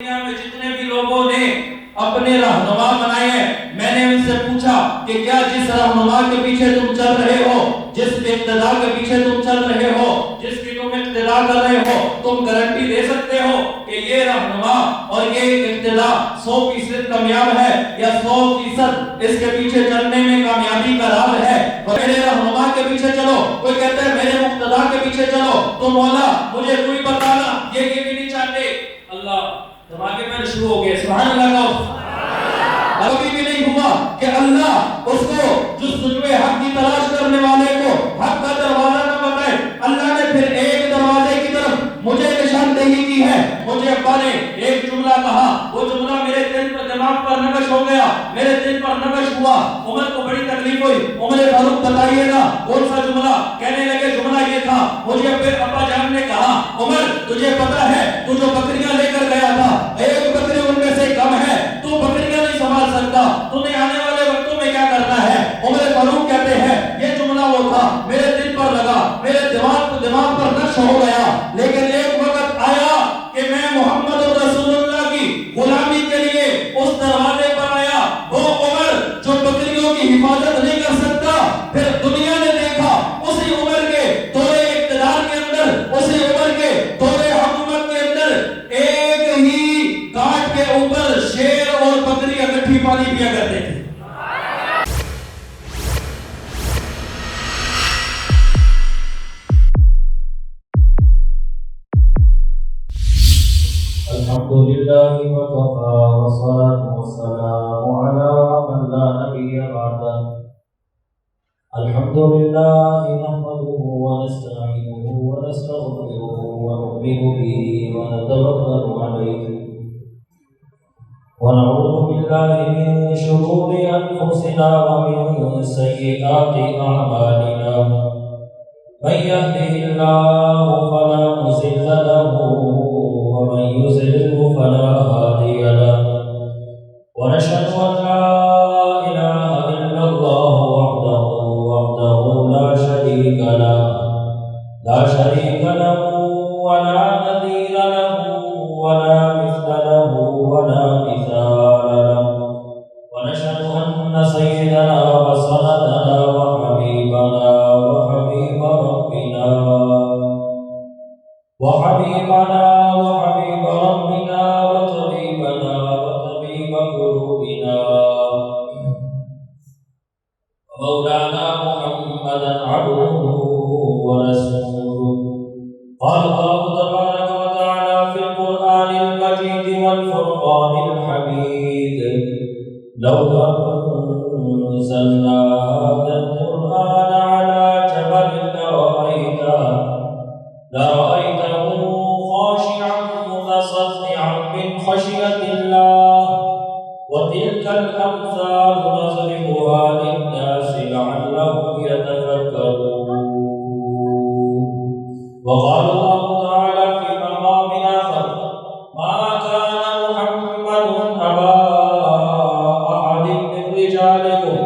دنیا میں جتنے بھی لوگوں نے اپنے رہنما بنائے ہیں، میں نے ان سے پوچھا کہ کیا جس رہنما کے پیچھے تم چل رہے ہو، جس کے اقتداء کے پیچھے تم چل رہے ہو، جس کی تم اقتداء کر رہے ہو، تم گارنٹی دے سکتے ہو کہ یہ رہنما اور یہ اقتداء 100% کامیاب ہے یا 100% اس کے پیچھے چلنے میں کامیابی کا راز ہے؟ میرے رہنما کے پیچھے چلو، کوئی کہتا ہے میرے مقتدیٰ کے پیچھے چلو تو مولا مجھے کوئی بتانا، یہ بھی نہیں چاہتے۔ اللہ دھماکے میں شروع ہو گئے، سبحان اللہ کا ابھی بھی نہیں ہوا کہ اللہ اس کو جستجوے حق کی تلاش کرنے والے کو حق کا دروازہ نہ بتائے۔ اللہ نے پھر ایک دروازے کی طرف مجھے نشاندہی کی ہے۔ مجھے ابا نے ایک جملہ کہا، وہ جملہ میرے دل پر دماغ پر نقش ہو گیا، میرے دل پر نقش ہوا۔ عمر کو بڑی تکلیف ہوئی، عمر فاروق بتائیے گا کون سا جملہ؟ کہنے لگے جملہ یہ تھا، مجھے پھر ابا جان نے کہا عمر تجھے پتا ہے تو جو بکریاں لے کر گیا تھا ایک بکری ان میں سے کم ہے، تو بکریاں نہیں سنبھال سکتا، تمہیں آنے والے وقتوں میں کیا کرنا ہے؟ عمر فاروق کہتے ہیں یہ جملہ وہ تھا میرے دل پر لگا، میرے دماغ پر نقش ہو گیا، لیکن ایک وقت آیا کہ میں محمد رسول اللہ کی غلامی کے لیے اس دروازے پر آیا۔ وہ عمر جو بکریوں کی حفاظت نہیں کر سکتا، پھر دنیا نے دیکھا اسی عمر کے دور اقتدار کے اندر، اسی عمر کے دور حکومت کے اندر ایک ہی کاٹ کے اوپر شیر اور بکری اکٹھی پانی پیا کرتے تھے۔ الحمدللہ وکفا والصلاة والسلام علی من لا نبی بعدہ۔ الحمدللہ نحمده ونستعینه ونستغفره ونؤمن به ونتوکل علیہ ونعوذ باللہ من شرور انفسنا ومن سیئات اعمالنا، من يهده الله فلا مضل له ومن يضلل فلا هادي له، ونشهد أن لا إله إلا الله وحده لا شريك له ولا نظير له ولا مثل له ولا مثال له، ونشهد أن سيدنا وسندنا وحبيبنا وحبيب ربنا وطبيبنا وطبيب قلوبنا مولانا محمدا عبده ورسوله۔ قال الله تبارك وتعالى في القرآن المجيد والفرقان الحميد: لو أنزلنا هذا القرآن على جبل لرأيته خاشعا متصدعا من خشية الله، وتلك الأمثال نضربها للناس لعلهم يتفكرون۔ وقال الله تعالى في مقام آخر: ما كان محمد أبا أحد من رجالكم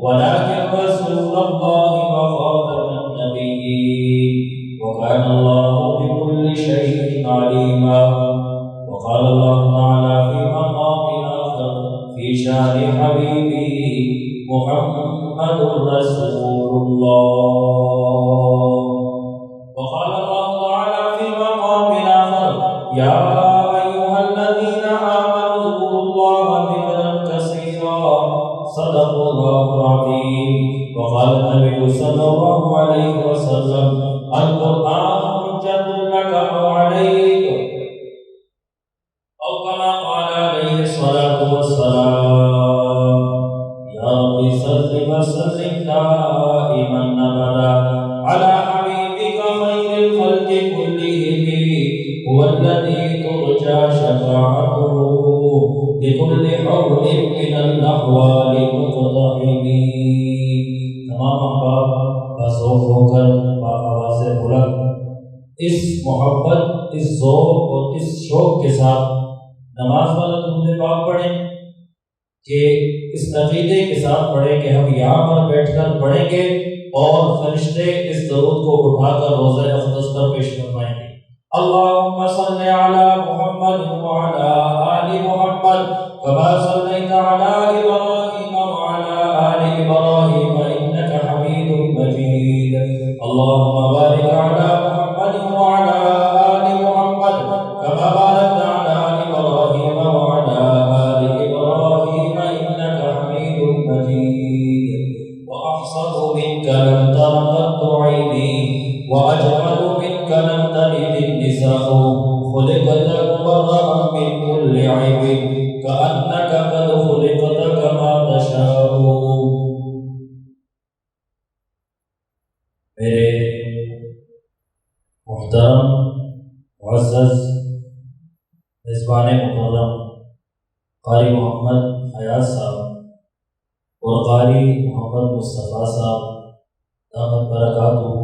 ولكن رسول الله وخاتم النبيين وكان الله بكل شيء عليما۔ وقال الله تعالى في مقام آخر في شان حبيبه محمد رسول الله، وقال الله تعالى في مقام آخر: يا أيها الذين آمنوا اذكروا الله ذكرا كثيرا، صدق الله العظيم۔ وقال النبي صلى الله عليه وسلم: القرآن حجة لك أو عليك، أو كما قال عليه الصلاة والسلام۔ يا رب صل وسلم دائما أبدا على حبيبك خير الخلق كلهم، هو الذي ترجى شفاعته بكل حول من الأحوال مقتحم۔ تمام احباب بصوت ہو کر آواز بلند اس محبت، اس ذوق اور اس شوق کے ساتھ نماز والا درود پاک پڑھیں کہ اس عقیدے کے ساتھ پڑھیں کہ ہم یہاں پر بیٹھ کر پڑھیں گے اور فرشتے اس درود کو اٹھا کر روضہ اقدس پر پیش فرمائیں گے۔ اللهم صل على محمد وعلى آل محمد كما صليت على إبراهيم وعلى آل إبراهيم إنك حميد مجيد اللهم بارك على محمد وعلى آل محمد كما باركت على إبراهيم وعلى آل إبراهيم إنك حميد مجيد وأحصر منك لم تر قط عيني وأجمل منك لم تلد النساء خلقت مبرأ من كل عيب كأنك قد خلقت كما تشاء. میرے محترم معزز میزبان مکرم قاری محمد حیات صاحب اور قاری محمد مصطفیٰ صاحب دامت برکاتہ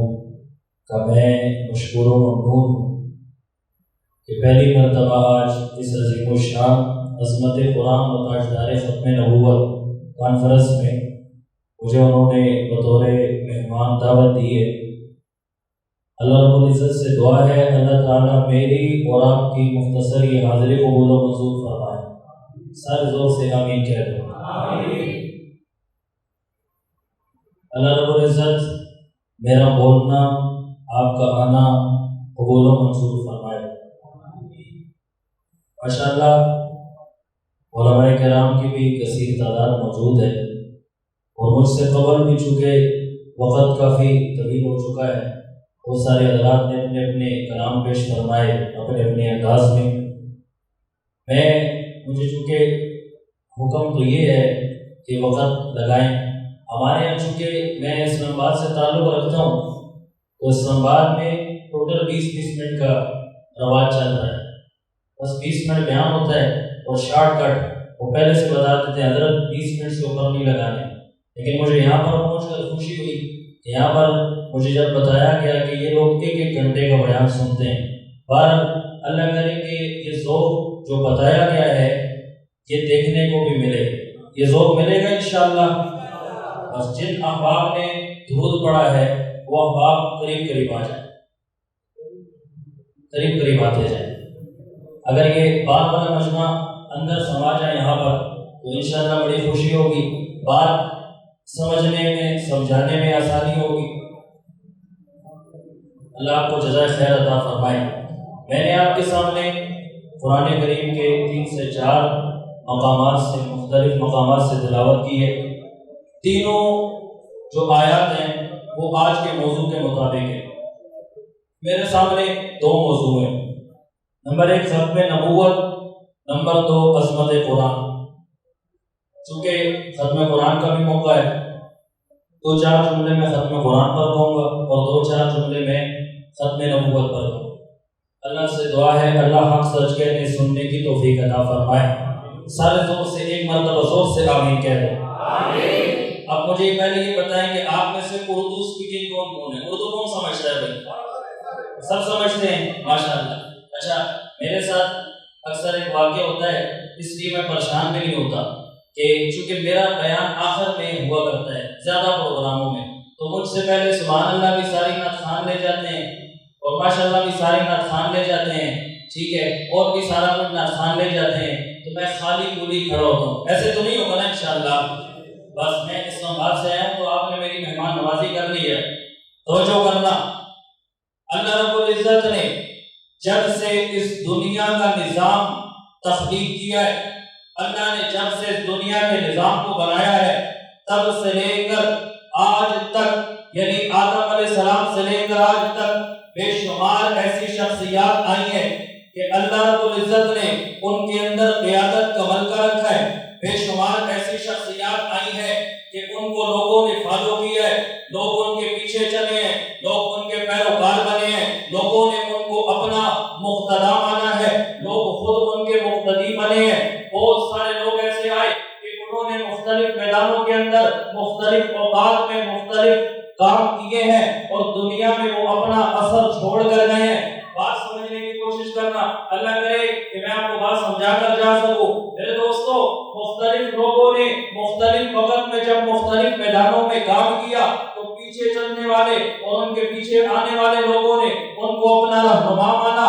کا میں مشکور و ممنون ہوں کہ پہلی مرتبہ آج اس عظیم الشان عظمت قرآن و تاجدار ختم نبوت کانفرنس میں مجھے انہوں نے بطور مہمان دعوت دی ہے. اللہ رب العزت سے دعا ہے اللہ تعالیٰ میری اور آپ کی مختصر یہ حاضری قبول و منظور فرمائے. سارے زور سے آمین کہہ دو. اللہ رب العزت میرا بولنا آپ کا آنا قبول و منظور فرمائے. ماشاءاللہ علماء کرام کی بھی کثیر تعداد موجود ہے اور مجھ سے قبل بھی چونکہ وقت کافی طویل ہو چکا ہے بہت سارے حضرات نے اپنے اپنے کلام پیش فرمائے اپنے اپنے انداز میں. مجھے چونکہ حکم تو یہ ہے کہ وقت لگائیں. ہمارے یہاں چونکہ میں اسلام آباد سے تعلق رکھتا ہوں تو اسلام آباد میں ٹوٹل 20 منٹ کا رواج چل رہا ہے. بس 20 منٹ بیان ہوتا ہے اور شارٹ کٹ وہ پہلے سے بتا دیتے ہیں حضرت 20 منٹ سے اوپر نہیں لگانے. لیکن مجھے یہاں پر پہنچ کر خوشی ہوئی کہ یہاں پر مجھے جب بتایا گیا کہ یہ لوگ 1-1 گھنٹے کا بیان سنتے ہیں. بہرحال اللہ کرے کہ یہ ذوق جو بتایا گیا ہے یہ دیکھنے کو بھی ملے. یہ ذوق ملے گا انشاءاللہ. بس جن احباب نے درود پڑھا ہے وہ احباب قریب قریب آ جائیں قریب قریب آتے جائیں. اگر یہ بات والا مجمع اندر سما جائے یہاں پر تو انشاءاللہ بڑی خوشی ہوگی. بات سمجھنے میں سمجھانے میں آسانی ہوگی. اللہ آپ کو جزائے خیر عطا فرمائے. میں نے آپ کے سامنے قرآن کریم کے 3 سے 4 مقامات سے مختلف مقامات سے تلاوت کی ہے. تینوں جو آیات ہیں وہ آج کے موضوع کے مطابق ہے. میرے سامنے 2 موضوع ہیں. نمبر 1 ختم نبوت، نمبر 2 عظمت قرآن. چونکہ ختم قرآن کا بھی موقع ہے 2-4 جملے میں ختم قرآن پر کہوں گا اور 2-4 جملے میں ختم نبوت پر کہوں. اللہ سے دعا ہے اللہ حق سچ کہنے سننے کی توفیق عطا فرمائے. سارے زور سے ایک مرتبہ زور سے آمین کہہ دو. اب مجھے پہلے یہ بتائیں کہ آپ میں سے اردو اسپیکنگ کون ہے؟ اردو کون سمجھتا ہے بھائی؟ سب سمجھتے ہیں ماشاءاللہ. اچھا میرے ساتھ اکثر ایک واقعہ ہوتا ہے اس لیے میں پریشان بھی نہیں ہوتا کہ چونکہ میرا بیان آخر میں ہوا کرتا ہے زیادہ پروگراموں میں تو مجھ سے پہلے سبحان اللہ بھی ساری نعت خوان لے جاتے ہیں اور ماشاءاللہ بھی ساری نعت خوان لے جاتے ہیں. ٹھیک ہے اور بھی سارا کچھ نعت خوان لے جاتے ہیں تو میں خالی پولی کھڑا ہوتا ہوں. ایسے تو نہیں ہوگا نا انشاءاللہ. بس میں اسلام آباد سے آیا ہوں تو آپ نے میری مہمان نوازی کر لی ہے. توجہ کرنا. اللہ رب العزت نے جب سے اس دنیا کا نظام تخلیق کیا ہے اللہ نے جب سے اس دنیا کے نظام کو بنایا ہے تب سے لے کر آج تک یعنی آدم علیہ السلام سے لے کر آج تک بے شمار ایسی شخصیات آئی ہیں کہ اللہ رب العزت نے ان کے اندر قیادت کا ملکہ رکھا ہے. بے شمار ایسی شخصیات آئی ہیں کہ ان کو لوگوں نے فالو کیا ہے, لوگ ان کے پیچھے چلے ہیں, لوگ ان کے پیروکار بنے ہیں, لوگوں نے ان کو اپنا مقتدا مانا ہے, لوگ خود ان کے مقتدی بنے ہیں. بہت سارے لوگ ایسے آئے کہ انہوں نے مختلف میدانوں کے اندر مختلف اوقات میں مختلف کام کیے ہیں اور دنیا میں وہ اپنا اثر چھوڑ کر گئے ہیں. بات سمجھنے کی کوشش کرنا. اللہ کرے کہ میں آپ کو بات سمجھا کر جا سکوں. میرے دوستو مختلف لوگوں نے مختلف وقت میں جب مختلف میدانوں میں کام کیا تو پیچھے چلنے والے اور ان کے پیچھے آنے والے لوگوں نے ان کو اپنا رہنما مانا,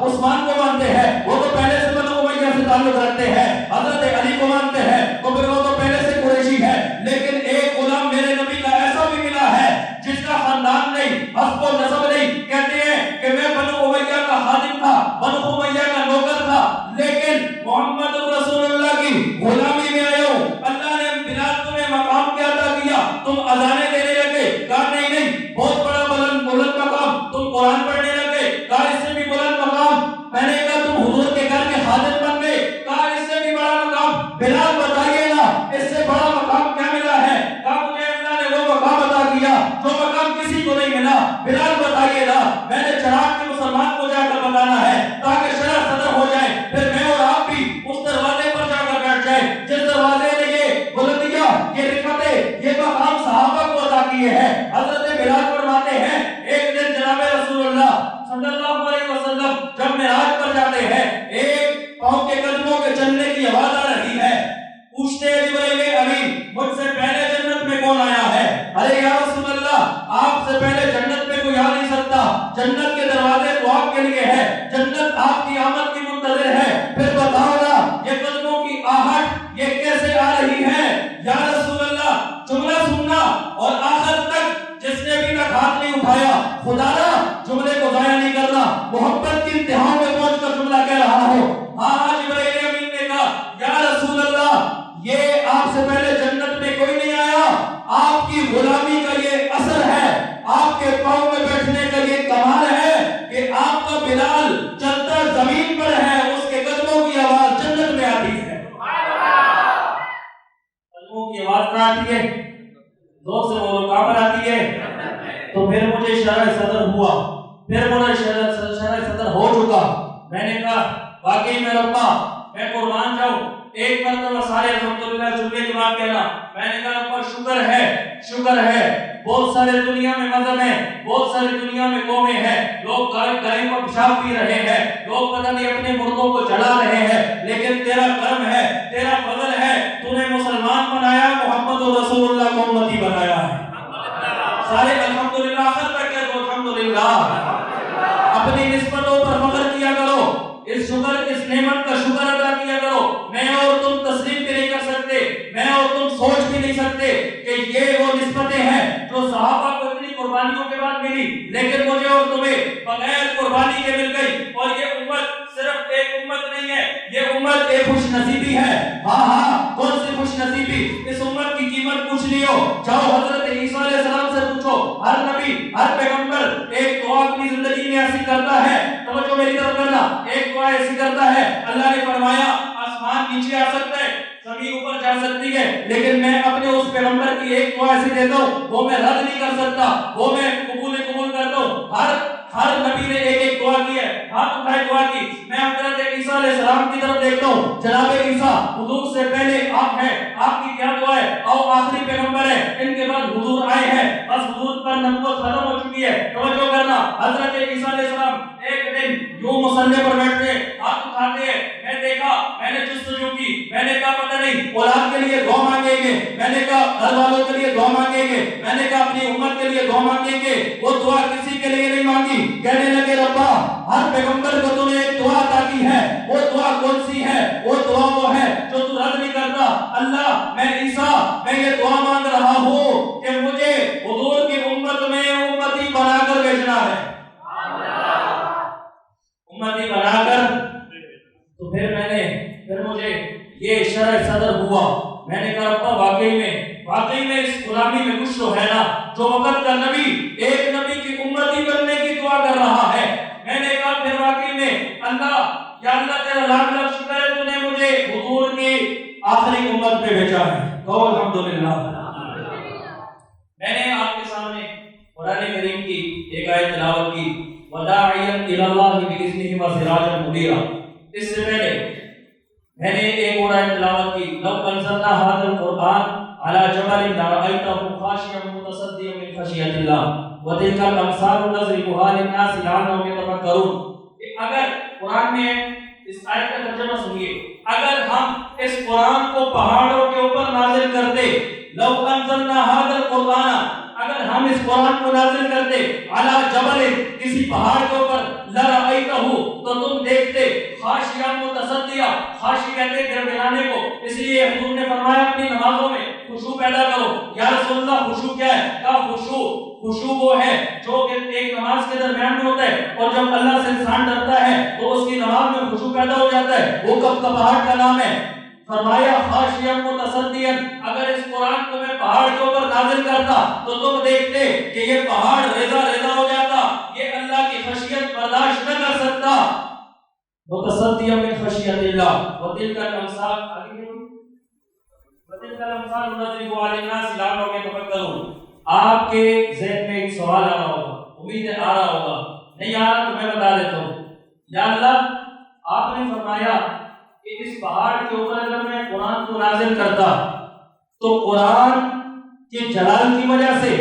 عثمان کو مانتے ہیں، وہ تو پہلے سے بنو امیہ سے تعلق رکھتے ہیں، حضرت علی کو مانتے ہیں تو پھر وہ تو پہلے سے قریشی ہے، لیکن ایک غلام میرے نبی کا ایسا بھی ملا ہے جس کا خاندان نہیں، حسب و نسب نہیں، کہتے ہیں کہ میں بنو امیہ کا خادم تھا، بنو امیہ کا نوکر تھا، لیکن محمد رسول اللہ کی غلامی میں آیا ہوں، اللہ نے بلال تمہیں مقام کیا عطا کیا، تم اذانیں دینے لگے، کہا نہیں بہت بڑا بلند مقام، تم قرآن پڑھنے لگے، کہا اس سے بھی بلند مقام، میں نے کہا تم حضور کے گھر کے خادم بن گئے، کہا اس سے بھی بڑا مقام، بلال بتائیے نا اس سے بڑا مقام کیا ملا ہے، کہا مجھے اللہ نے وہ مقام عطا کیا جو مقام کسی کو نہیں ملا، بلال بتائیے نا میں نے چراغ کے مسلمان کو جا کر بتانا ہے تاکہ شرح صدر ہو جائے، پھر میں اور آپ بھی اس دروازے پر جا کر بیٹھ جائے جس دروازے نے یہ بلندیاں، یہ رفعتیں، یہ مقام صحابہ کو عطا کیے ہیں۔ حضرت بلال فرماتے ہیں ایک دن جناب رسول اللہ صلی اللہ علیہ وسلم جب معراج پر جاتے ہیں، ایک پاؤں کے قدموں کے چلنے کی آواز آ رہی ہے، پوچھتے ہیں جبرائیل امین مجھ سے پہلے جنت میں کون آیا ہے؟ ارے یا رسول اللہ آپ سے پہلے جنت میں کوئی آ نہیں سکتا، جنت کے دروازے تو آپ کے لیے ہے، جنت آپ کی آمد کی منتظر ہے، پھر بتاؤ نا یہ قدموں کی آہٹ یہ کیسے آ رہی ہے؟ یا رسول اللہ جملہ سننا اور آخر تک جس نے بھی تک ہاتھ نہیں اٹھایا، خدا نا جملے کو ضائع نہیں کرنا، محبت کی انتہا میں پہنچ کر جملہ کہہ رہا ہوں، ہاں جبرائیل امین نے کہا یا رسول اللہ یہ آپ سے پہلے جنت میں کوئی نہیں آیا، آپ کی غلامی کا یہ اثر ہے، آپ کے پاؤں میں بیٹھنے کا یہ کمال ہے کہ آپ کا بلال چلتا زمین پر ہے، اس کے قدموں کی آواز جنت میں آتی ہے، قدموں کی آواز کہاں آتی ہے؟ زور سے بولو کہاں پر آتی ہے؟ تو پھر مجھے شرح صدر ہوا، پھر مجھے شرح صدر ہو چکا، میں نے کہا واقعی میں ربا میں قربان جاؤں، ایک مرتبہ سارے الحمدللہ جملے کے بعد کہنا، میں نے کہا ربا شکر ہے، بہت سارے دنیا میں مذہب ہیں، بہت سارے دنیا میں قومیں ہیں، لوگ گائے کو پیشاب پی رہے ہیں، لوگ پتہ نہیں اپنے مردوں کو جلا رہے ہیں، لیکن تیرا کرم ہے، تیرا فضل ہے، تو نے مسلمان بنایا، محمد رسول اللہ کو امتی بنایا ہے، سارے الحمدللہ آخر تک کہہ دو الحمدللہ، اپنی نسبتوں پر فخر کیا کرو، اس نعمت کا شکر ادا کیا کرو، میں اور تم تسلیم بھی نہیں کر سکتے، میں اور تم سوچ بھی نہیں سکتے کہ یہ وہ نسبتیں ہیں جو صحابہ کو اتنی قربانیوں کے بعد ملی، لیکن مجھے اور تمہیں بغیر قربانی کے مل گئی، اور یہ امت صرف ایک امت نہیں ہے، یہ امت ایک خوش نصیبی ہے، ہاں کون سی خوش نصیبی؟ اس امت کی قیمت کچھ نہیں ہو، جاؤ حضرت عیسیٰ علیہ السلام سے پوچھو، ہر نبی ہر پیغمبر ایک دعا اپنی زندگی میں ایسی کرتا ہے، توجہ میری طرف کرنا، ایک دعا ایسی کرتا ہے، اللہ نے فرمایا آسمان نیچے آ سکتا ہے، زمین اوپر جا سکتی ہے، لیکن میں اپنے اس پیغمبر کی ایک دعا ایسی دیتا ہوں وہ میں رد نہیں کر سکتا، وہ میں قبول کرتا ہوں، ہر نبی نے ایک ایک دعا کی ہے، ہاتھ اٹھائے دعا کی، میں حضرت عیسیٰ علیہ السلام کی طرف دیکھتا ہوں، جناب عیسیٰ حضور سے پہلے آپ ہیں، آپ کی کیا دعا ہے؟ اور آخری پیغمبر ہے، ان کے بعد حضور آئے ہیں، بس حضور پر نبوت ختم ہو چکی ہے، توجہ کرنا، حضرت عیسیٰ علیہ السلام ایک دن یوں مصلی پر بیٹھتے ہیں، ہاتھ اٹھاتے ہیں، میں دیکھا، میں نے جستجو کی، میں نے کہا پتہ نہیں اولاد کے لیے دعا مانگیں گے، میں نے کہا گھر والوں کے لیے دعا مانگیں گے، میں نے کہا اپنی امت کے لیے دعا مانگیں گے، وہ دعا کسی کے لیے نہیں مانگی، کہنے لگے ربا ہر پیغمبر کو تو نے ایک دعا عطا کی ہے، وہ دعا کون سی ہے؟ وہ دعا وہ ہے جو تو رد نہیں کرتا، اللہ میں عیسیٰ میں یہ دعا مانگ رہا ہوں کہ مجھے حضور کی امت میں امتی بنا کر بھیجنا ہے، امتی بنا کر، تو پھر مجھے یہ شرح صدر ہوا، میں نے کہا ربا واقعی میں اس غلامی میں کچھ تو ہے نا، جو وقت کا نبی ایک نبی کی امتی بننے کی دعا کر رہا ہے، میں نے کہا پھر واقعی میں اللہ یا اللہ تیرا لاکھ لاکھ شکر ہے تو نے مجھے حضور کی آخری امت میں بھیجا ہے، کہو الحمدللہ۔ میں نے آپ کے سامنے قرآن کریم کی ایک آیت تلاوت کی، وَدَاعِيًا إِلَى اللَّهِ بِإِذْنِهِ وَسِرَاجًا مُنِيرًا، اس سے پہلے میں نے ایک اور آیت تلاوت کی، لَوْ أَنزَلْنَا هَذَا الْقُرْآنَ عَلَى جَبَلٍ لَرَأَيْتَهُ خَاشِعًا مُتَصَدِّعًا مِنْ خَشْيَةِ اللَّهِ وَتِلْكَ الْأَمْثَالُ نَضْرِبُهَا لِلنَّاسِ لَعَلَّهُمْ يَتَفَكَّرُونَ۔ اگر قرآن میں اس آیت کا ترجمہ سنیے، اگر ہم اس قرآن کو پہاڑوں کے اوپر نازل کرتے، لَوْ أَنزَلْنَا هَذَا الْقُرْآنَ، اگر ہم اس قرآن کو نازل کرتے علی جبل کسی پہاڑ کے اوپر لرأیتہ تو تم خاشی کہتے ہیں گڑگڑانے کو، اس لیے حضور نے فرمایا اپنی نمازوں میں خشوع پیدا کرو۔ یا رسول اللہ خشوع کیا ہے؟ کہا خشوع وہ ہے جو کہ ایک نماز کے درمیان میں ہوتا ہے، اور جب اللہ سے انسان ڈرتا ہے تو اس کی نماز میں خشوع پیدا ہو جاتا ہے، وہ کبکباہٹ کا نام ہے۔ فرمایا خاشعا متصدعا، اگر اس قرآن کو میں پہاڑ کے اوپر نازل کرتا تو تم دیکھتے کہ یہ پہاڑ ریزہ ریزہ ہو جاتا، یہ اللہ کی خشیت برداشت نہ کر سکتا۔ متصدعا من خشیت اللہ وتلک الامثال نضرب علی الناس لعلهم يتفکرون۔ آپ کے ذہن میں ایک سوال آ رہا ہوگا، امید ہے آ رہا ہوگا، نہیں آ رہا تو میں بتا دیتا ہوں۔ یا اللہ، آپ نے فرمایا کہ اس پہاڑ کے اوپر اگر میں قرآن کو نازل کرتا تو قرآن کے جلال کی وجہ سے،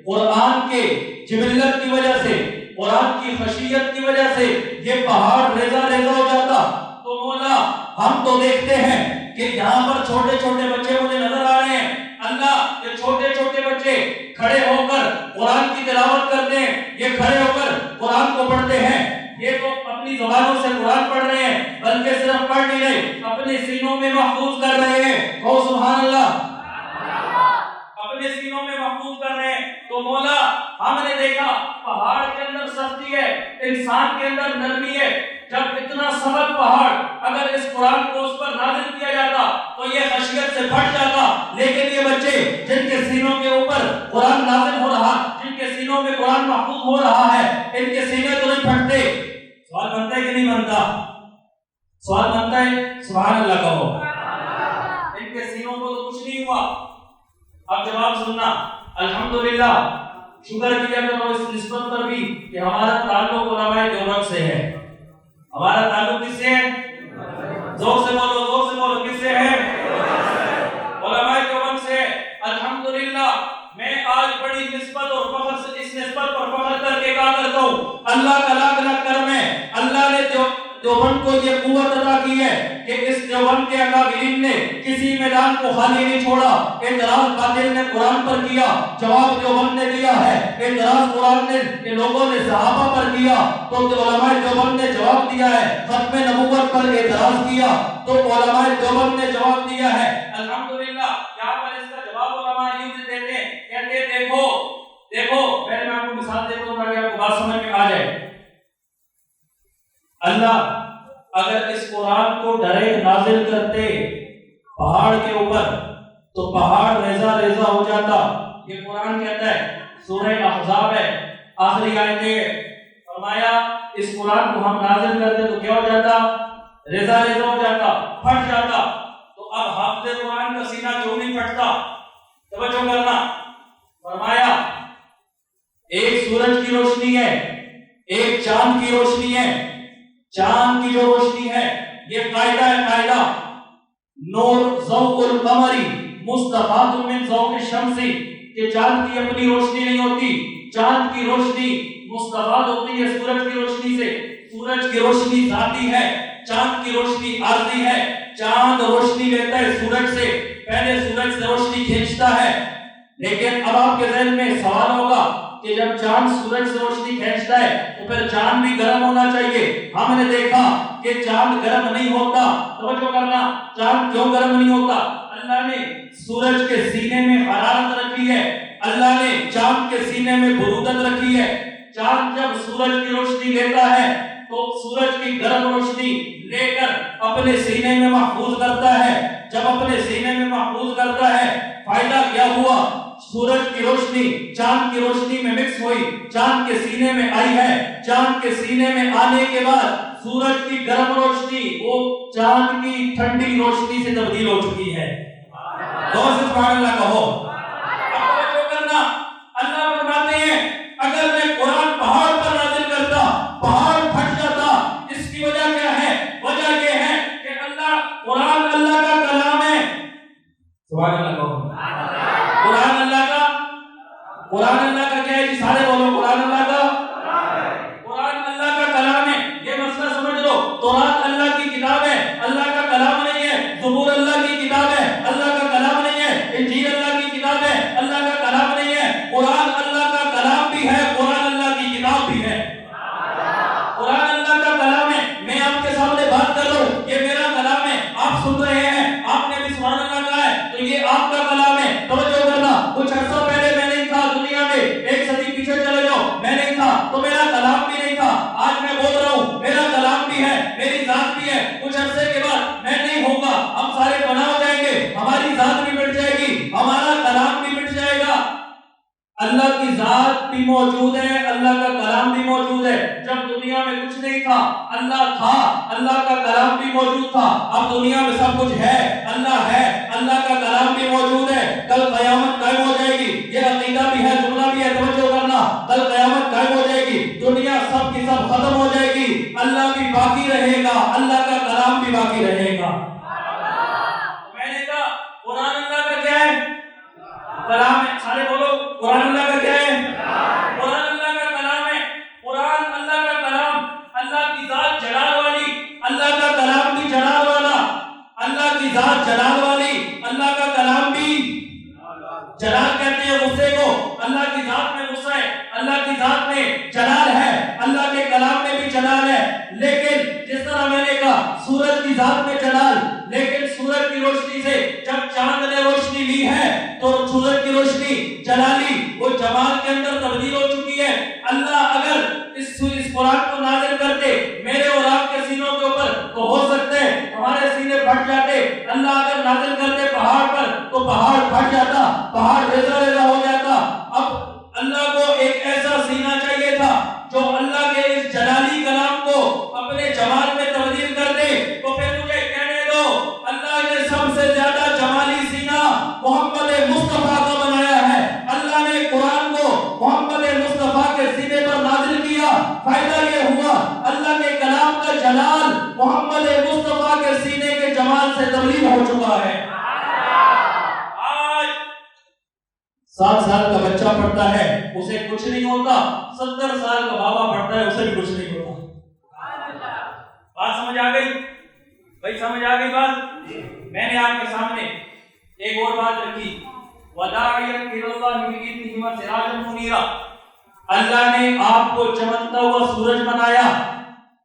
قرآن کے جبلت کی وجہ سے، قرآن کی خشیت کی وجہ سے یہ پہاڑ ریزہ ریزہ ہو جاتا۔ تو مولا ہم تو دیکھتے ہیں کہ یہاں پر چھوٹے چھوٹے بچے مجھے نظر آ رہے ہیں، اللہ یہ چھوٹے چھوٹے بچے کھڑے ہو کر قرآن کی تلاوت کرتے ہیں، یہ کھڑے ہو کر قرآن کو پڑھتے ہیں، یہ تو اپنی زبانوں سے قرآن پڑھ رہے ہیں، بلکہ صرف پڑھ نہیں رہے، اپنے سینوں میں محفوظ کر رہے ہیں۔ او سبحان اللہ، اپنے سینوں میں محفوظ کر رہے ہیں۔ تو مولا ہم نے دیکھا پہاڑ کے اندر سختی ہے، انسان کے اندر نرمی ہے، جب اتنا سخت پہاڑ اگر اس قرآن کو اس پر نازل کیا جاتا تو یہ خشیت سے پھٹ جاتا، لیکن یہ بچے جن کے سینوں کے اوپر قرآن نازل ہو رہا، جن کے سینوں میں قرآن محفوظ ہو رہا ہے، ان کے سینے تو نہیں پھٹتے۔ سوال بنتا ہے کہ نہیں بنتا؟ سوال بنتا ہے؟ سبحان اللہ کہو۔ ان کے سینوں کو تو کچھ نہیں ہوا۔ اب جواب سننا، الحمدللہ شکر کیا کرو اس نسبت پر بھی کہ ہمارا تعلق علماء دیوبند سے ہے۔ ہمارا تعلق کس سے ہے؟ زور سے بولو کس سے ہے؟ علماء دیوبند سے ہے۔ الحمدللہ میں آج بڑی نسبت اور فخر سے اس نسبت پر فخر کر کے کہا کرتا ہوں، اللہ کا لاکھ لاکھ کرم ہے، اللہ نے دیوبند کو یہ قوت عطا کی ہے کہ اس دیوبند کے اکابرین نے کسی میدان کو خالی نہیں چھوڑا۔ اعتراض باطل نے قرآن پر کیا، جواب دیوبند نے دیا ہے۔ اعتراض قرآن نے لوگوں نے صحابہ پر کیا تو علماء دیوبند نے جواب دیا ہے۔ ختم نبوت پر اعتراض کیا تو علماء دیوبند نے جواب دیا ہے۔ الحمدللہ یہاں پر اس کا جواب علماء یوں سے دیتے ہیں، کہتے ہیں دیکھو پہلے میں آپ کو مثال دیتا ہوں تاکہ آپ کو بات سمجھ میں آ جائے۔ اللہ اگر اس قرآن کو ڈائریکٹ نازل کرتے پہاڑ کے اوپر تو پہاڑ ریزہ ریزہ ہو جاتا، یہ قرآن کہتا ہے، سورہ احزاب ہے، آخری آیتیں، فرمایا اس قرآن کو ہم نازل کرتے تو کیا ہو جاتا؟ ریزہ ریزہ ہو جاتا، پھٹ جاتا۔ تو اب حافظ قرآن کا سینہ کیوں نہیں پھٹتا؟ توجہ کرنا، فرمایا ایک سورج کی روشنی ہے، ایک چاند کی روشنی ہے۔ چاند کی جو روشنی ہے یہ قاعدہ ہے، قاعدہ نور ضوء القمری مستفاد من ضوء الشمس، کہ چاند کی اپنی روشنی نہیں ہوتی، چاند کی روشنی مستفاد ہوتی ہے سورج کی روشنی سے۔ سورج کی روشنی ذاتی ہے، چاند کی روشنی عارضی ہے۔ چاند روشنی لیتا ہے سورج سے، پہلے سورج سے روشنی کھینچتا ہے، لیکن اب آپ کے ذہن میں سوال ہوگا کہ جب چاند سورج سے روشنی کھینچتا ہے تو پھر چاند بھی گرم ہونا چاہیے۔ ہم نے دیکھا کہ چاند گرم نہیں ہوتا۔ توجہ کرنا، چاند کیوں گرم نہیں ہوتا؟ اللہ نے سورج کے سینے میں حرارت رکھی ہے، اللہ نے چاند کے سینے میں برودت رکھی ہے۔ چاند جب سورج کی روشنی لیتا ہے تو سورج کی گرم روشنی لے کر اپنے سینے میں محفوظ کرتا ہے۔ جب اپنے سینے میں محفوظ کرتا ہے، فائدہ کیا ہوا؟ سورج کی روشنی چاند کی روشنی میں مکس ہوئی، چاند کے سینے میں آئی ہے۔ چاند کے سینے میں آنے کے بعد سورج کی گرم روشنی وہ چاند کی ٹھنڈی روشنی سے تبدیل ہو چکی ہے۔ دور سے سبحان اللہ کہو۔ اب توجہ کرنا، اللہ فرماتے ہیں اگر میں قرآن پہاڑ پر نازل کرتا پہاڑ پھٹ جاتا۔ اس کی وجہ کیا ہے؟ وجہ یہ ہے کہ قرآن اللہ کا کلام ہے۔ سبحان اللہ کہو۔ قرآن اللہ کا کیا ہے جی؟ سارے بولو، قرآن اللہ کا، قرآن اللہ کا کلام ہے۔ یہ مسئلہ سمجھ لو، تورات اللہ کی کتاب ہے، اللہ کا کلام نہیں ہے۔ زبور اللہ کی کتاب ہے، اللہ کا کلام نہیں ہے۔ انجیل اللہ کی کتاب ہے، اللہ کا کلام نہیں ہے۔ قرآن اللہ فرماتی ہے کچھ عرصے کے بعد میں نہیں ہوں گا، ہم سارے فنا ہو جائیں گے، ہماری ذات بھی مٹ جائے گی، ہمارا کلام بھی مٹ جائے گا۔ اللہ کی ذات بھی موجود ہے، اللہ کا کلام بھی موجود ہے۔ جب دنیا میں کچھ نہیں تھا اللہ تھا، اللہ کا کلام بھی موجود تھا۔ اب دنیا میں سب کچھ ہے، اللہ کا کلام بھی موجود ہے۔ کل قیامت قائم ہو جائے گی، یہ عقیدہ بھی ہے، جملہ بھی ہے، توجہ کرنا۔ کل قیامت قائم ہو جائے گی، دنیا سب کی سب ختم ہو جائے گی، اللہ بھی باقی رہے گا، اللہ کا کلام بھی باقی رہے گا۔ میں نے کہا قرآن اللہ کا کیا ہے؟ کلام ہے۔ سارے بولو قرآن اللہ کا کیا ہے؟ قرآن اللہ کا کلام ہے۔ قرآن اللہ کا کلام، اللہ کی ذات جلال والی، اللہ کا کلام بھی جلال والا، اللہ کی ذات جلال والی، اللہ کا کلام بھی جلال کہتے ہیں غصے کو، اللہ کی ذات میں غصہ ہے، اللہ کی ذات میں جلال ہے، اللہ کے کلام میں بھی جلال ہے۔ لیکن جس طرح میں نے کہا سورج کی ذات میں جلال، لیکن سورج کی روشنی سے جب چاند نے روشنی لی ہے تو سورج کی روشنی جلالی وہ جمال کے اندر تبدیل ہو چکی ہے۔ اللہ اگر اس قرآن کو نازل کرتے میرے اور آپ کے سینوں کے اوپر تو ہو سکتے ہمارے سینے پھٹ جاتے۔ اللہ اگر نازل کرتے پہاڑ پر تو پہاڑ پھٹ جاتا، پہاڑ ریزہ ریزہ ہو جاتا۔ اب اللہ کو ایک ایسا سینہ چاہیے تھا جو اللہ کے اس جلالی کلام کو اپنے جمال میں تبدیل کر دے۔ تو پھر مجھے کہنے دو اللہ نے سب سے زیادہ جمالی سینہ محمد مصطفیٰ کا بنایا ہے۔ اللہ نے قرآن کو محمد مصطفیٰ کے سینے پر نازل کیا، فائدہ یہ ہوا اللہ کے کلام کا جلال محمد مصطفیٰ کے سینے کے جمال سے تبدیل ہو چکا ہے۔ آج 7 سال کا بچہ پڑھتا ہے اسے کچھ نہیں ہوتا، 70 سال کا بابا پڑھتا ہے اسے بھی کچھ نہیں ہوتا۔ بات سمجھ آ گئی بھائی؟ سمجھ آ گئی بات؟ میں نے آپ کے سامنے ایک اور بات رکھی، وَدَاعِيًا إِلَى اللَّهِ بِإِذْنِهِ وَسِرَاجًا مُنِيرًا۔ اللہ نے آپ کو چمکتا ہوا سورج بنایا۔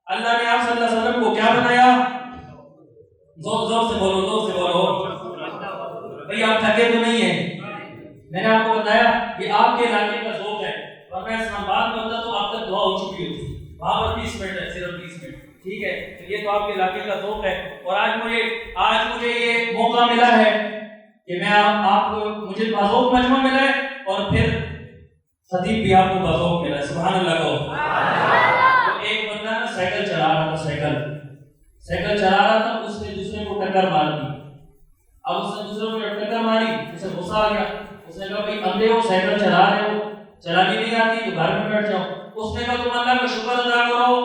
اللہ نے آپ صلی اللہ علیہ وسلم کو کیا بنایا؟ زور سے بولو، زور سے بولو بھائی، آپ تھکے تو نہیں ہیں؟ میں نے آپ کو بتایا یہ آپ کے علاقے کا ذوق ہے، ورنہ اسلام آباد میں ہوتا تو آپ تک دعا ہو چکی ہوتی۔ وہاں پر 30 منٹ ہے، صرف 30 منٹ، ٹھیک ہے؟ تو یہ تو آپ کے علاقے کا ذوق ہے، اور آج مجھے یہ موقع ملا ہے کہ میں آپ کو، مجھے بذوق مجمع ملا ہے اور پھر خطیب بھی آپ کو بذوق ملا ہے۔ سبحان اللہ کو۔ تو ایک بندہ نا سائیکل چلا رہا تھا، سائیکل چلا رہا تھا، اس نے دوسرے کو ٹکر مار دی۔ اب اس نے دوسرے کو ٹکر ماری، اسے غصہ آ گیا، اس نے کہا بھائی اندھے ہو، سائیکل چلا رہے ہو، چلانی نہیں آتی تو گھر میں بیٹھ جاؤ۔ اس نے کہا تم اللہ کا شکر ادا کرو،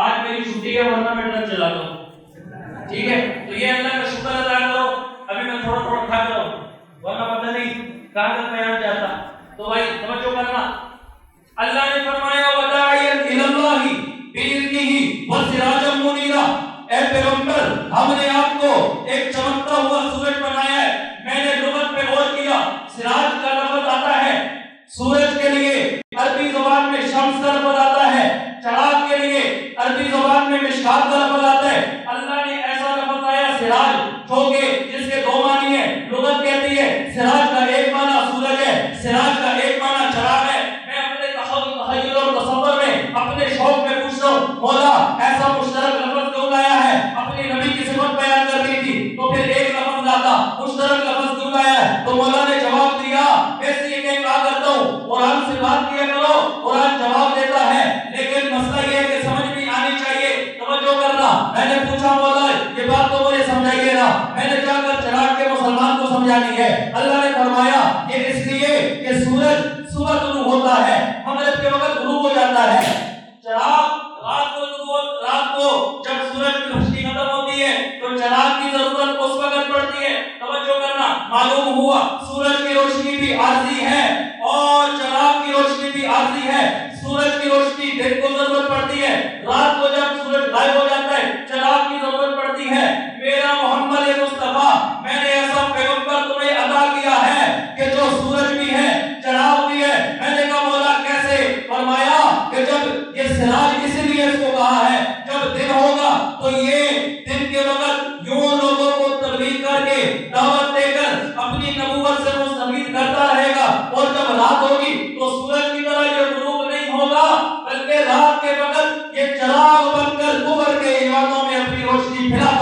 آج میری چھٹی ہے ورنہ میں ٹرک چلاتا ہوں، ٹھیک ہے؟ تو یہ اللہ کا شکر ادا کرو، ابھی میں تھوڑا تھوڑا تھک رہا ہوں ورنہ پتہ نہیں کہاں تک میں آ جاتا۔ تو بھائی توجہ کرنا، اللہ نے فرمایا وَدَاعِيًا إِلَى اللَّهِ بِإِذْنِهِ وَسِرَاجًا مُنِيرًا۔ اے پیغمبر، ہم نے آپ کو ایک چمکتا ہوا سورج بنایا ہے۔ میں نے لغت پہ غور کیا، سراج کا لفظ آتا ہے سورج کے لیے، عربی زبان میں شمس کا لفظ آتا ہے، چراغ کے لیے عربی زبان میں مشکات کا لفظ آتا ہے۔ اللہ نے ایسا لفظ آیا سراج، جو کہ جس کے 2 معنی ہیں۔ لغت کہتی ہے سراج کا ایک معنی سورج ہے، سراج کا ایک معنی چراغ ہے۔ میں اپنے تخیل اور تصور میں اپنے شوق میں پوچھ رہا ہوں مولا ایسا مشترک لفظ کیوں لایا ہے؟ اپنی نبی کی صفت بیان کر رہی تھی تو پھر ایک لفظ لاتا، مشترک لفظ کیوں لایا ہے؟ تو مولا نے جواب دیا، ایسی یہ کہا کرتا ہوں قرآن سے بات کیا کرو، قرآن جواب دیتا ہے، لیکن مسئلہ یہ ہے کہ سمجھ بھی آنی چاہیے۔ توجہ کرنا، میں نے پوچھا مولا یہ بات تو مجھے سمجھائیے نا، میں نے جا کر چراغ کے مسلمان کو سمجھانی ہے۔ اللہ نے فرمایا یہ اس لیے کہ سورج صبح طلوع ہوتا ہے، مغرب کے وقت غروب ہو جاتا ہے، چراغ رات کو جب سورج کی روشنی ختم ہوتی ہے تو چراغ کی ضرورت اس وقت پڑتی ہے۔ توجہ کرنا، معلوم ہوا سورج کی روشنی بھی عارضی ہے اور چراغ کی روشنی بھی عارضی ہے۔ سورج کی روشنی دن کو ضرورت پڑتی ہے، رات کو جب سورج غائب ہو جاتا ہے چراغ کی ضرورت پڑتی ہے۔ میرا محمد مصطفیٰ، میں نے ایسا پیغمبر تمہیں عطا کیا ہے کہ جو سورج بھی ہے چراغ بھی ہے۔ میں نے کہا مولا کیسے؟ فرمایا کہ جب یہ سراج اسی لیے اس کو کہا ہے جب دن ہوگا تو یہ دن کے وقت یوں لوگوں کو تبلیغ کر کے دعوت دے کر اپنی نبوت سے مستفید کرتا رہے گا، اور جب رات ہوگی تو سورج کی طرح یہ غروب نہیں ہوگا بلکہ رات کے وقت یہ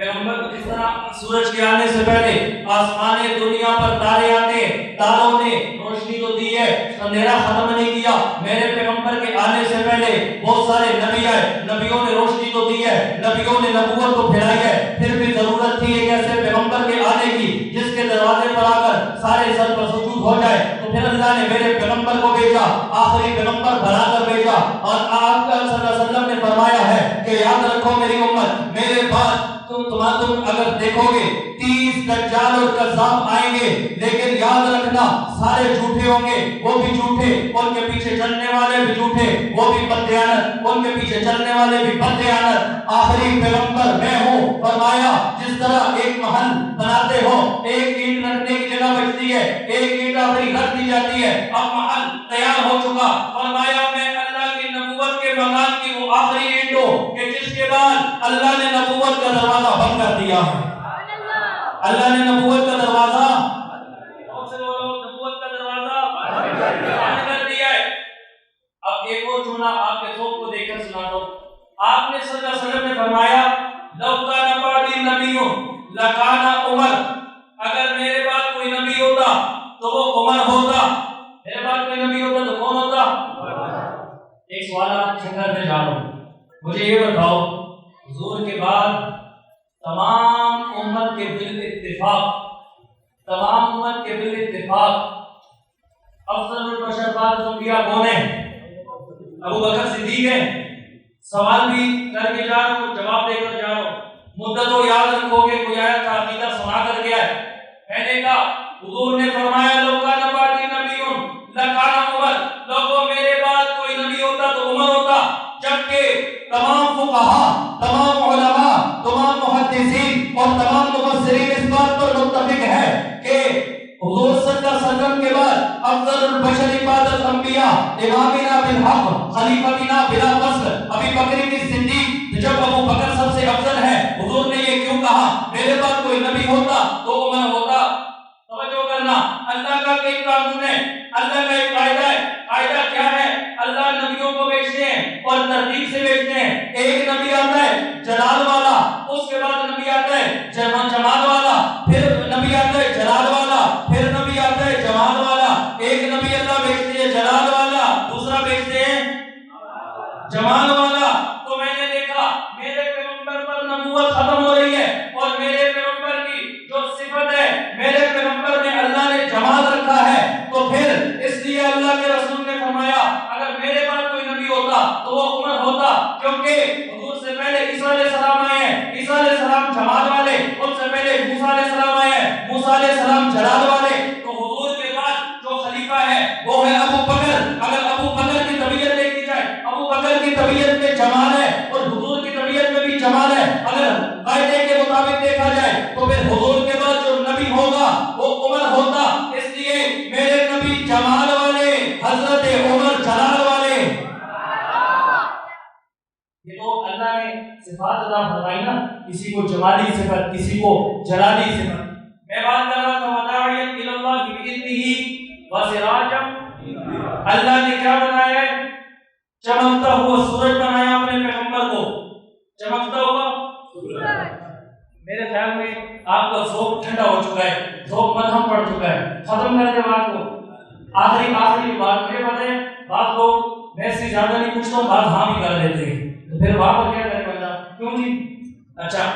پیغمبر کو جس طرح سورج کے آنے سے پہلے آسمان دنیا پر تارے آتے، تاروں نے روشنی تو دی ہے، اندھیرا ختم نہیں کیا۔ میرے پیغمبر کے آنے سے پہلے بہت سارے نبی آئے، نبیوں نے روشنی تو دی ہے، نبیوں نے نبوت تو پھیلائی ہے، پھر بھی ضرورت تھی ایک ایسے پیغمبر کے آنے کی جس کے دروازے پر آ کر سارے سر پر سجود ہو جائے۔ تو پھر اللہ نے میرے پیغمبر کو بھیجا، آخری پیغمبر بنا کر بھیجا، اور آپ کا صلی اللہ علیہ وسلم نے فرمایا ہے کہ یاد رکھو میری امت، میرے بعد تم اگر دیکھو گے 30 دجال اور کذاب آئیں گے، لیکن یاد رکھنا سارے جھوٹے ہوں گے، وہ بھی جھوٹے، ان کے پیچھے چلنے والے بھی جھوٹے، وہ بھی بددیانت، ان کے پیچھے چلنے والے بھی بددیانت۔ آخری پیغمبر میں ہوں، فرمایا جس طرح ایک محل بناتے ہو، ایک اینٹ رکھنے کی جگہ بچتی ہے، ایک اینٹ آخری رکھ دی جاتی ہے، اب محل تیار ہو چکا، فرمایا میں اللہ کی نبوت کے مکان کی وہ آخری اینٹ ہوں کہ جس کے بعد اللہ نے نبوت کا دروازہ بند کر دیا ہے۔ اللہ نے نبوت کا دروازہ نبوت کا دروازہ بند کر دیا ہے۔ اب ایک اور جملہ آپ کے ذوق کو دیکھ کر سنا دو۔ آپ نے صلی اللہ علیہ وسلم نے فرمایا لو کان بعدی نبی لکان عمر، اگر میرے بعد کوئی نبی ہوتا تو وہ عمر ہوتا، میرے بعد کوئی نبی ہوتا تو کون ہوتا؟ ایک سوال آپ سے کرنے جا رہا ہوں، مجھے یہ بتاؤ حضور کے بعد تمام امت کے بالاتفاق افضل البشر بعد الانبیاء کون ہیں؟ ابو بکر صدیق ہیں۔ سوال بھی کر کے جا رہا ہوں، جواب دے کر جا رہا ہوں، مدت ہو یاد رکھو گے، کوئی آیت کا عقیدہ سنا کر گیا ہے۔ میں نے کہا حضور نے فرمایا لو کان بعدی نبی لکان عمر، لوگوں میرے بعد کوئی نبی ہوتا تو عمر ہوتا، جبکہ تمام فقہا، تمام علماء، تمام محدثین اور تمام مفسرین اس بات پر متفق ہے کہ حضور صلی اللہ علیہ وسلم کے بعد افضل البشر بعد الانبیاء امامنا بالحق خلیفتنا بلا فصل ابی بکر صدیق۔ جب ابو بکر سب سے افضل ہے، حضور نے یہ کیوں کہا میرے بعد کوئی نبی ہوتا تو عمر ہوتا؟ توجہ کرنا، اللہ کا ایک قانون ہے، اللہ کا ایک قاعدہ ہے۔ قاعدہ کیا ہے؟ اللہ نبیوں کو بھیجتے ہیں اور ترتیب سے بھیجتے ہیں۔ ایک نبی آتا ہے جلال والا، اس کے بعد نبی آتا ہے جمال والا، پھر نبی آتا ہے جلال والا، پھر نبی آتا ہے جمال والا۔ ایک نبی اللہ بھیجتے ہیں جلال والا، دوسرا بھیجتے ہیں جمال والا۔ تو میں نے دیکھا میرے پیغمبر پر نبوت ختم ہو رہی ہے، اور میرے پیغمبر کی جو صفت ہے، میرے پیغمبر میں اللہ نے جمال رکھا ہے، تو پھر اس لیے اللہ کے رسول نے فرمایا اگر میرے بعد کوئی نبی ہوتا تو وہ عمر ہوتا، کیونکہ حضور سے پہلے عیسیٰ علیہ السلام آئے ہیں، عیسیٰ علیہ السلام جمال والے، ان سے پہلے موسیٰ علیہ السلام آئے ہیں، موسیٰ علیہ السلام جلال والے، تو حضور کے بعد جو خلیفہ ہے وہ ہے ابو بکر۔ اگر ابو بکر کی طبیعت دیکھی جائے، ابو بکر کی طبیعت میں جمال ہے اور حضور کی طبیعت میں بھی جمال ہے۔ اگر قاعدے کے مطابق دیکھا جائے تو پھر حضور کے بعد جو نبی ہوگا وہ عمر ہوتا، اس لیے میرے نبی جمال والے، حضرت عمر جلال والے۔ یہ تو اللہ نے صفات عطا فرمائی نا، کسی کو جمالی صفت، کسی کو جلالی صفت۔ میں بات کر رہا تھا وداعیا الی اللہ باذنہ وسراجا، اللہ نے کیا بنایا ہے؟ چمکتا ہوا سورج بنایا اپنے پیغمبر کو، چمکتا ہوا سورج۔ میرے خیال میں آپ کا ذوق ٹھنڈا ہو چکا ہے، ذوق مدھم پڑ چکا ہے، ختم کر دے بات کو۔ آخری بات مجھے پتہ ہے بات کو میں سے زیادہ نہیں پوچھتا ہوں، بات ہاں بھی کر دیتے ہیں، تو پھر وہاں پر کیا کرے بندہ؟ کیوں جی؟ اچھا،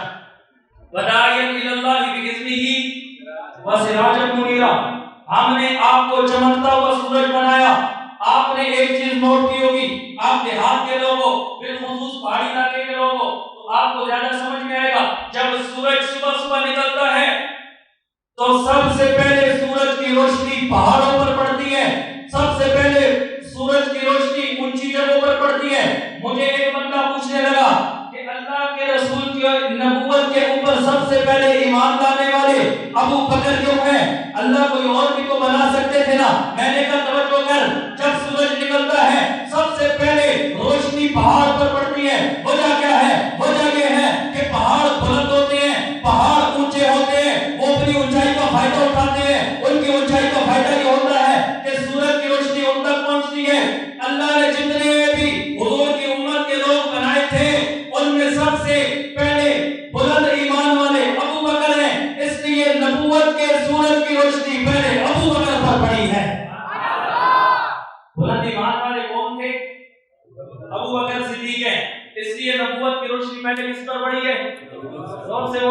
وداعیا الی اللہ باذنہ وسراجا منیرا، ہم نے آپ کو چمکتا ہوا سورج بنایا۔ آپ نے ایک چیز نوٹ کی ہوگی، آپ دیہات کے لوگوں، بالخصوص پہاڑی علاقے کے لوگوں، تو آپ کو زیادہ سمجھ میں آئے گا۔ جب سورج صبح نکلتا ہے تو سب سے پہلے سورج کی روشنی پہاڑوں پر پڑتی ہے، سب سے پہلے سورج کی روشنی اونچی جگہوں پر پڑتی ہے۔ مجھے ایک بندہ پوچھنے لگا کہ اللہ کے رسول کی نبوت کے اوپر سب سے پہلے ایمان لانے والے ابو بکر کیوں ہیں؟ اللہ کوئی اور بھی تو بنا سکتے تھے نا۔ میں نے کہا توجہ کر، جب سورج نکلتا ہے سب سے پہلے روشنی پہاڑ پر پڑتی ہے۔ وجہ کیا ہے؟ وجہ یہ ہے کہ پہاڑ بلند ہوتے ہیں، پہاڑ اونچے ہوتے ہیں، وہ اپنی اونچائی کا فائدہ اٹھاتے ہیں۔ ان کی اونچائی کا فائدہ یہ ہوتا ہے کہ سورج کی روشنی ان تک پہنچتی ہے۔ اللہ نے جتنے بھی حضور کی امت کے لوگ بنائے تھے ان میں سب سے پہلے بلند ایمان